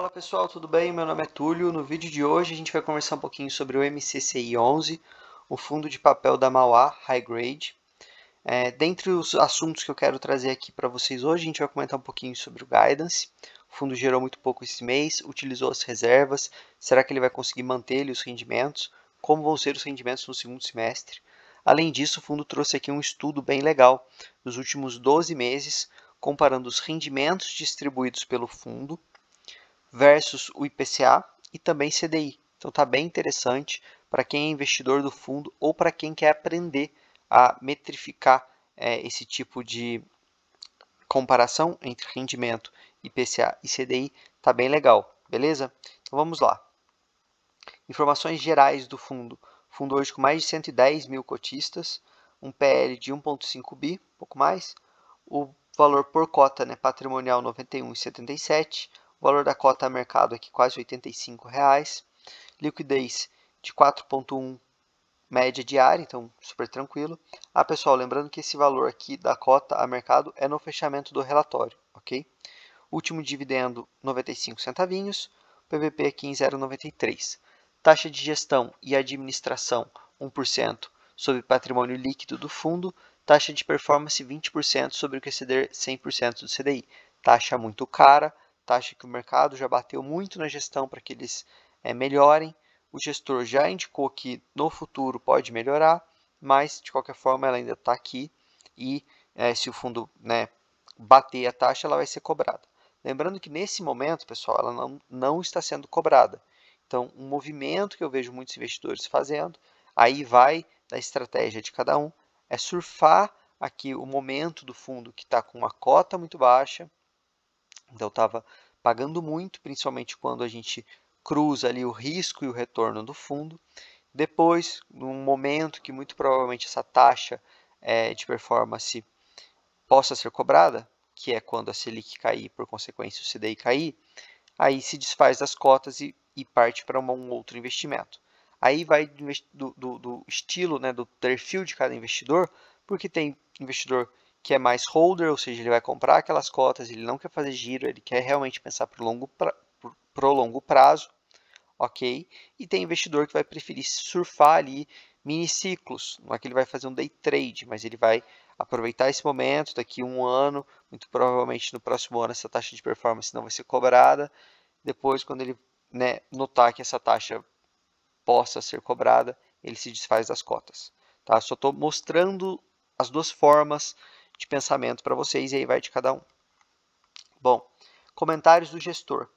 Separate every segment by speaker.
Speaker 1: Fala pessoal, tudo bem? Meu nome é Túlio. No vídeo de hoje a gente vai conversar um pouquinho sobre o MCCI 11, o fundo de papel da Mauá High Grade. Dentre os assuntos que eu quero trazer aqui para vocês hoje, a gente vai comentar um pouquinho sobre o Guidance. O fundo gerou muito pouco esse mês, utilizou as reservas. Será que ele vai conseguir manter os rendimentos? Como vão ser os rendimentos no segundo semestre? Além disso, o fundo trouxe aqui um estudo bem legal dos últimos 12 meses, comparando os rendimentos distribuídos pelo fundo versus o IPCA e também CDI. Então está bem interessante para quem é investidor do fundo ou para quem quer aprender a metrificar esse tipo de comparação entre rendimento, IPCA e CDI. Está bem legal, beleza? Então vamos lá. Informações gerais do fundo. Fundo hoje com mais de 110 mil cotistas, um PL de 1,5 bi, um pouco mais. O valor por cota, né, patrimonial 91,77. O valor da cota a mercado aqui quase R$ 85. Liquidez de 4,1 média diária, então super tranquilo. Pessoal, lembrando que esse valor aqui da cota a mercado é no fechamento do relatório, ok? Último dividendo 95 centavinhos, PVP aqui em 0,93. Taxa de gestão e administração 1% sobre patrimônio líquido do fundo, taxa de performance 20% sobre o que exceder 100% do CDI. Taxa muito cara, taxa que o mercado já bateu muito na gestão para que eles melhorem. O gestor já indicou que no futuro pode melhorar, mas de qualquer forma ela ainda está aqui e se o fundo bater a taxa, ela vai ser cobrada. Lembrando que nesse momento, pessoal, ela não está sendo cobrada. Então, um movimento que eu vejo muitos investidores fazendo, aí vai da estratégia de cada um, é surfar aqui o momento do fundo que está com uma cota muito baixa. Então, estava pagando muito, principalmente quando a gente cruza ali o risco e o retorno do fundo. Depois, num momento que muito provavelmente essa taxa de performance possa ser cobrada, que é quando a Selic cair, por consequência o CDI cair, aí se desfaz das cotas e parte para um outro investimento. Aí vai do estilo, do perfil de cada investidor, porque tem investidor que é mais holder, ou seja, ele vai comprar aquelas cotas, ele não quer fazer giro, ele quer realmente pensar para o longo prazo, ok? E tem investidor que vai preferir surfar ali mini ciclos, não é que ele vai fazer um day trade, mas ele vai aproveitar esse momento, daqui a um ano, muito provavelmente no próximo ano essa taxa de performance não vai ser cobrada, depois quando ele notar que essa taxa possa ser cobrada, ele se desfaz das cotas. Tá? Só estou mostrando as duas formas de pensamento para vocês e aí vai de cada um. Bom, comentários do gestor.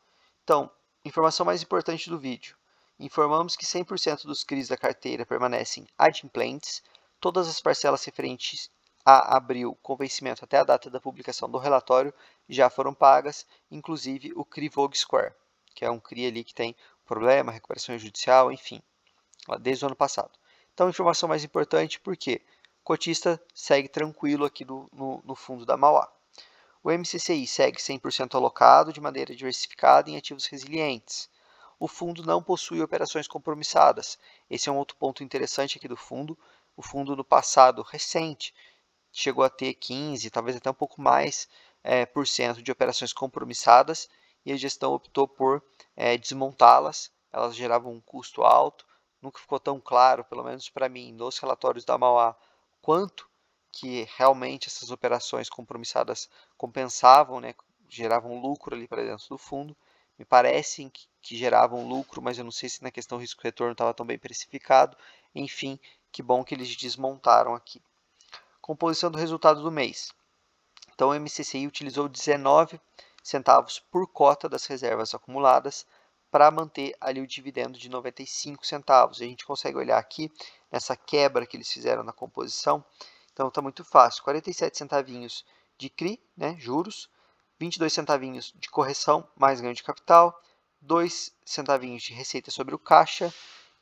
Speaker 1: Então, informação mais importante do vídeo. Informamos que 100% dos CRIs da carteira permanecem adimplentes, todas as parcelas referentes a abril com vencimento até a data da publicação do relatório já foram pagas, inclusive o CRI Vogue Square, que é um CRI ali que tem problema, recuperação judicial, enfim, desde o ano passado. Então, informação mais importante porque o cotista segue tranquilo aqui no fundo da Mauá. O MCCI segue 100% alocado de maneira diversificada em ativos resilientes. O fundo não possui operações compromissadas. Esse é um outro ponto interessante aqui do fundo. O fundo no passado recente chegou a ter 15, talvez até um pouco mais por cento de operações compromissadas e a gestão optou por desmontá-las. Elas geravam um custo alto. Nunca ficou tão claro, pelo menos para mim, nos relatórios da Mauá, quanto que realmente essas operações compromissadas compensavam, geravam lucro ali para dentro do fundo. Me parece que geravam lucro, mas eu não sei se na questão risco-retorno estava tão bem precificado. Enfim, que bom que eles desmontaram aqui. Composição do resultado do mês. Então, o MCCI utilizou 19 centavos por cota das reservas acumuladas para manter ali o dividendo de 95 centavos. A gente consegue olhar aqui nessa quebra que eles fizeram na composição. Então, está muito fácil. 47 centavinhos de CRI, juros, 22 centavinhos de correção, mais ganho de capital, 2 centavinhos de receita sobre o caixa,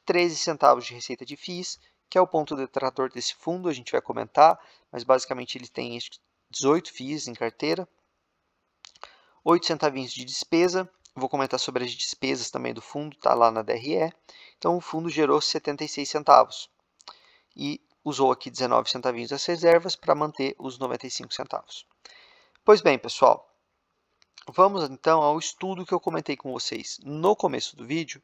Speaker 1: 13 centavos de receita de FIIs, que é o ponto detrator desse fundo, a gente vai comentar, mas basicamente ele tem 18 FIIs em carteira, 8 centavinhos de despesa, vou comentar sobre as despesas também do fundo, está lá na DRE, então o fundo gerou 76 centavos e usou aqui 19 centavinhos das reservas para manter os 95 centavos. Pois bem, pessoal, Vamos então ao estudo que eu comentei com vocês no começo do vídeo.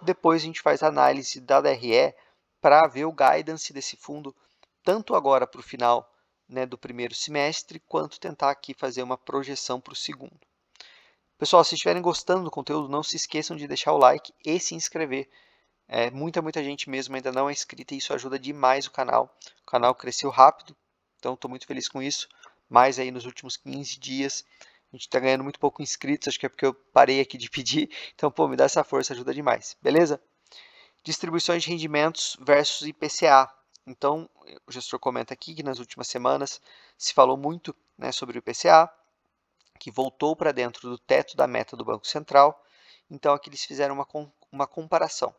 Speaker 1: Depois a gente faz a análise da DRE para ver o guidance desse fundo, tanto agora para o final, né, do primeiro semestre, quanto tentar aqui fazer uma projeção para o segundo. Pessoal, se estiverem gostando do conteúdo, não se esqueçam de deixar o like e se inscrever. Muita gente mesmo ainda não é inscrita e isso ajuda demais o canal. O canal cresceu rápido, então estou muito feliz com isso. Mas aí nos últimos 15 dias a gente está ganhando muito pouco inscritos, acho que é porque eu parei aqui de pedir. Então, pô, me dá essa força, ajuda demais, beleza? Distribuições de rendimentos versus IPCA. Então, o gestor comenta aqui que nas últimas semanas se falou muito, né, sobre o IPCA, que voltou para dentro do teto da meta do Banco Central. Então, aqui eles fizeram uma comparação.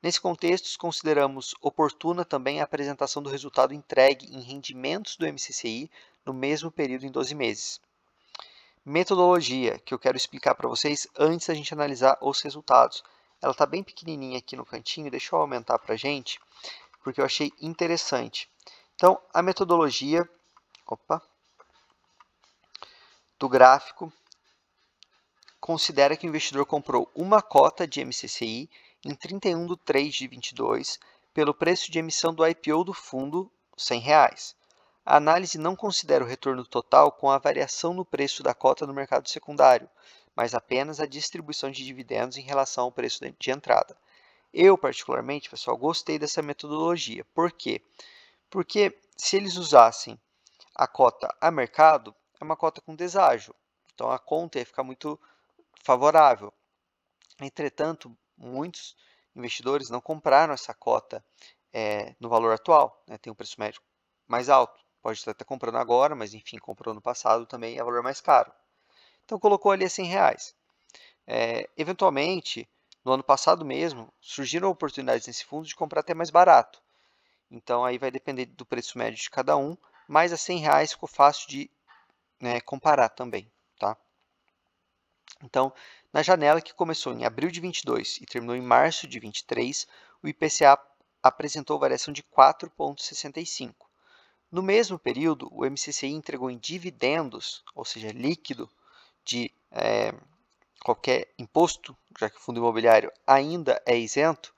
Speaker 1: Nesse contexto, consideramos oportuna também a apresentação do resultado entregue em rendimentos do MCCI no mesmo período em 12 meses. Metodologia, que eu quero explicar para vocês antes da gente analisar os resultados. Ela está bem pequenininha aqui no cantinho, deixa eu aumentar para a gente, porque eu achei interessante. Então, a metodologia do gráfico considera que o investidor comprou uma cota de MCCI em 31 de 3 de 22 pelo preço de emissão do IPO do fundo, R$ 100. A análise não considera o retorno total com a variação no preço da cota no mercado secundário, mas apenas a distribuição de dividendos em relação ao preço de entrada. Eu, particularmente, pessoal, gostei dessa metodologia. Por quê? Porque se eles usassem a cota a mercado, é uma cota com deságio. Então, a conta ia ficar muito favorável. Entretanto, muitos investidores não compraram essa cota no valor atual, né? Tem um preço médio mais alto. Pode estar comprando agora, mas enfim, comprou no passado também é valor mais caro. Então colocou ali a R$ 100. Eventualmente, no ano passado mesmo, surgiram oportunidades nesse fundo de comprar até mais barato. Então aí vai depender do preço médio de cada um, mas a R$ 100 ficou fácil de, né, comparar também, tá? Então, na janela que começou em abril de 22 e terminou em março de 23, o IPCA apresentou variação de 4,65. No mesmo período, o MCCI entregou em dividendos, ou seja, líquido de qualquer imposto, já que o fundo imobiliário ainda é isento,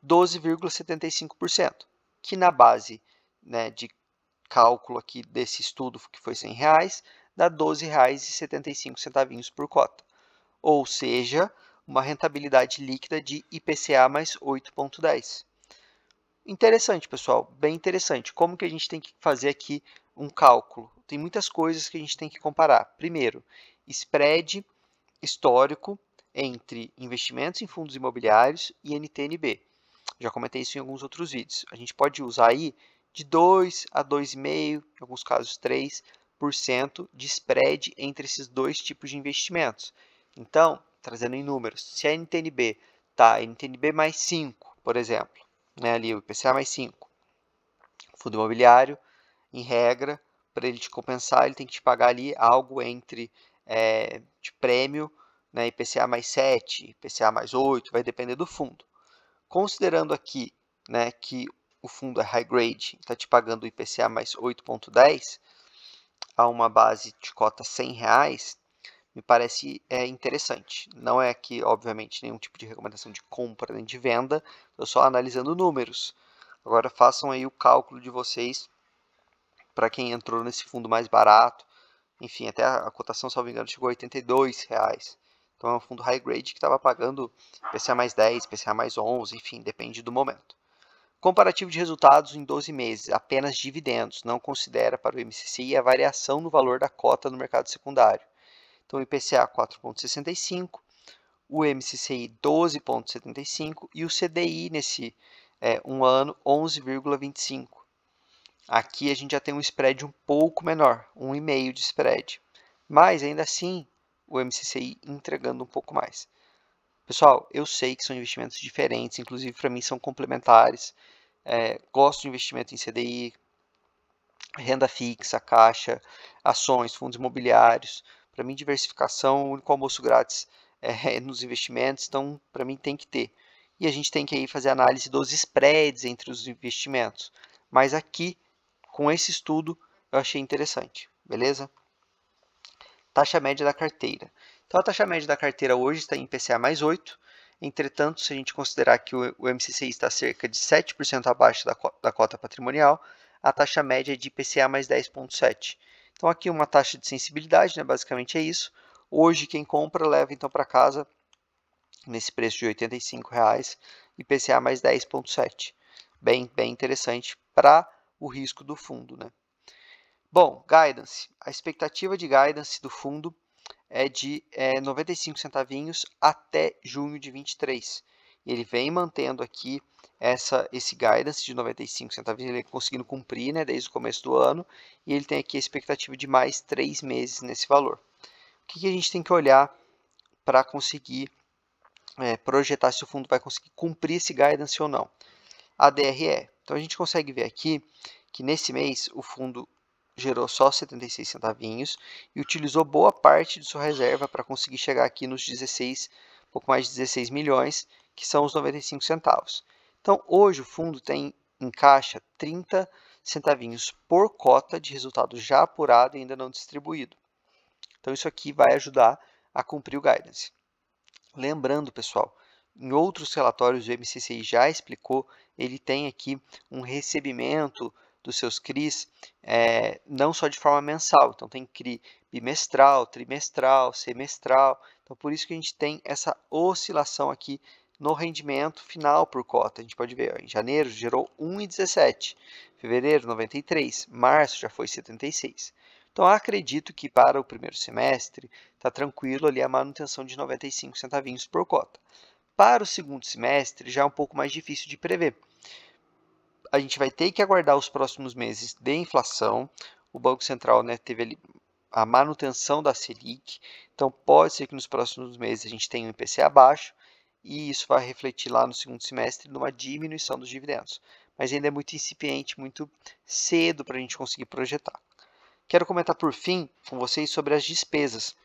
Speaker 1: 12,75%, que na base, né, de cálculo aqui desse estudo, que foi R$ 100, dá R$ 12,75 por cota. Ou seja, uma rentabilidade líquida de IPCA mais 8,10. Interessante, pessoal, bem interessante. Como que a gente tem que fazer aqui um cálculo? Tem muitas coisas que a gente tem que comparar. Primeiro, spread histórico entre investimentos em fundos imobiliários e NTNB. Já comentei isso em alguns outros vídeos. A gente pode usar aí de 2 a 2,5%, em alguns casos 3% de spread entre esses dois tipos de investimentos. Então, trazendo em números, se a NTNB está NTNB mais 5, por exemplo, né, ali o IPCA mais 5, fundo imobiliário, em regra, para ele te compensar, ele tem que te pagar ali algo entre de prêmio, né, IPCA mais 7, IPCA mais 8, vai depender do fundo. Considerando aqui, né, que o fundo é high grade, está te pagando o IPCA mais 8,10 a uma base de cota R$ 100, me parece interessante. Não é aqui, obviamente, nenhum tipo de recomendação de compra nem de venda, estou só analisando números. Agora façam aí o cálculo de vocês para quem entrou nesse fundo mais barato. Enfim, até a cotação, se não me engano, chegou a R$ 82. Então é um fundo high grade que estava pagando IPCA mais 10, IPCA mais 11, enfim, depende do momento. Comparativo de resultados em 12 meses, apenas dividendos, não considera para o MCCI a variação no valor da cota no mercado secundário. Então, o IPCA 4,65, o MCCI 12,75 e o CDI nesse um ano 11,25. Aqui a gente já tem um spread um pouco menor, 1,5 de spread. Mas ainda assim, o MCCI entregando um pouco mais. Pessoal, eu sei que são investimentos diferentes, inclusive para mim são complementares. Gosto de investimento em CDI, renda fixa, caixa, ações, fundos imobiliários. Para mim, diversificação, o único almoço grátis nos investimentos, então para mim tem que ter. E a gente tem que aí fazer análise dos spreads entre os investimentos. Mas aqui, com esse estudo, eu achei interessante, beleza? Taxa média da carteira. Então, a taxa média da carteira hoje está em IPCA mais 8. Entretanto, se a gente considerar que o MCCI está cerca de 7% abaixo da cota patrimonial, a taxa média é de IPCA mais 10,7. Então, aqui uma taxa de sensibilidade, né? Basicamente é isso. Hoje, quem compra leva então para casa, nesse preço de R$ 85,00, IPCA mais 10,7. Bem interessante para o risco do fundo, né? Bom, guidance. A expectativa de guidance do fundo é de 95 centavinhos até junho de 23. Ele vem mantendo aqui esse guidance de 95 centavinhos, ele conseguindo cumprir, né, desde o começo do ano, e ele tem aqui a expectativa de mais 3 meses nesse valor. O que a gente tem que olhar para conseguir projetar se o fundo vai conseguir cumprir esse guidance ou não? A DRE. Então a gente consegue ver aqui que nesse mês o fundo gerou só 76 centavinhos e utilizou boa parte de sua reserva para conseguir chegar aqui nos 16, pouco mais de 16 milhões, que são os 95 centavos. Então, hoje o fundo tem em caixa 30 centavinhos por cota de resultado já apurado e ainda não distribuído. Então, isso aqui vai ajudar a cumprir o guidance. Lembrando, pessoal, em outros relatórios o MCCI já explicou, ele tem aqui um recebimento dos seus CRIs não só de forma mensal, então tem CRI bimestral, trimestral, semestral, então por isso que a gente tem essa oscilação aqui no rendimento final por cota. A gente pode ver, ó, em janeiro gerou 1,17, fevereiro 93, março já foi 76. Então acredito que para o primeiro semestre está tranquilo ali a manutenção de 95 centavinhos por cota. Para o segundo semestre já é um pouco mais difícil de prever. A gente vai ter que aguardar os próximos meses de inflação. O Banco Central, né, teve ali a manutenção da Selic, então pode ser que nos próximos meses a gente tenha um IPCA abaixo e isso vai refletir lá no segundo semestre numa diminuição dos dividendos. Mas ainda é muito incipiente, muito cedo para a gente conseguir projetar. Quero comentar por fim com vocês sobre as despesas.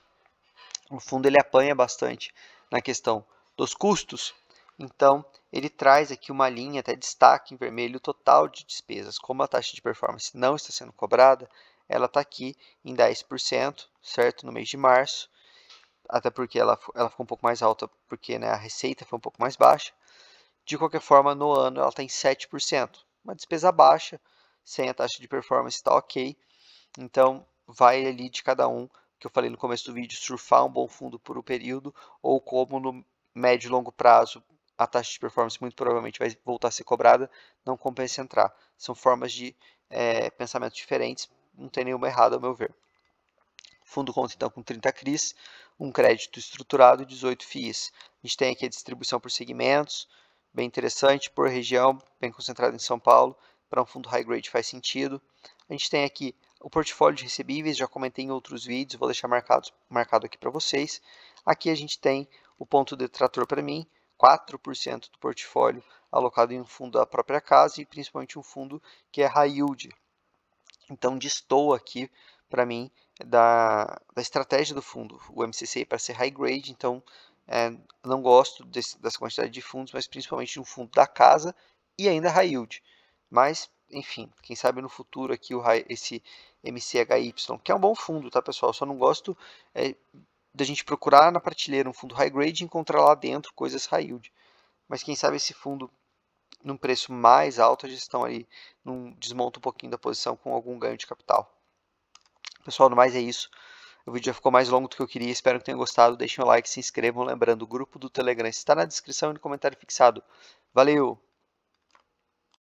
Speaker 1: O fundo ele apanha bastante na questão dos custos, então ele traz aqui uma linha, até destaque em vermelho, o total de despesas. Como a taxa de performance não está sendo cobrada, ela está aqui em 10%, certo? No mês de março, até porque ela ficou um pouco mais alta, porque né, a receita foi um pouco mais baixa. De qualquer forma, no ano ela está em 7%. Uma despesa baixa, sem a taxa de performance está ok. Então, vai ali de cada um, que eu falei no começo do vídeo, surfar um bom fundo por um período, ou como no médio e longo prazo a taxa de performance muito provavelmente vai voltar a ser cobrada, não compensa entrar. São formas de pensamento diferentes, não tem nenhuma errada ao meu ver. O fundo conta então com 30 CRIs, um crédito estruturado e 18 FIIs. A gente tem aqui a distribuição por segmentos, bem interessante, por região, bem concentrado em São Paulo. Para um fundo high grade faz sentido. A gente tem aqui o portfólio de recebíveis, já comentei em outros vídeos, vou deixar marcado aqui para vocês. Aqui a gente tem o ponto detrator para mim, 4% do portfólio alocado em um fundo da própria casa e principalmente um fundo que é high yield. Então destoa aqui para mim da estratégia do fundo. O MCCI para ser high grade, então não gosto dessa quantidade de fundos, mas principalmente de um fundo da casa e ainda high yield. Mas, enfim, quem sabe no futuro aqui esse MCHY, que é um bom fundo, tá pessoal? Só não gosto da gente procurar na prateleira um fundo high grade e encontrar lá dentro coisas high yield. Mas quem sabe esse fundo num preço mais alto, a gestão ali desmonta um pouquinho da posição com algum ganho de capital. Pessoal, no mais é isso. O vídeo já ficou mais longo do que eu queria, espero que tenham gostado. Deixem o like, se inscrevam. Lembrando, o grupo do Telegram está na descrição e no comentário fixado. Valeu!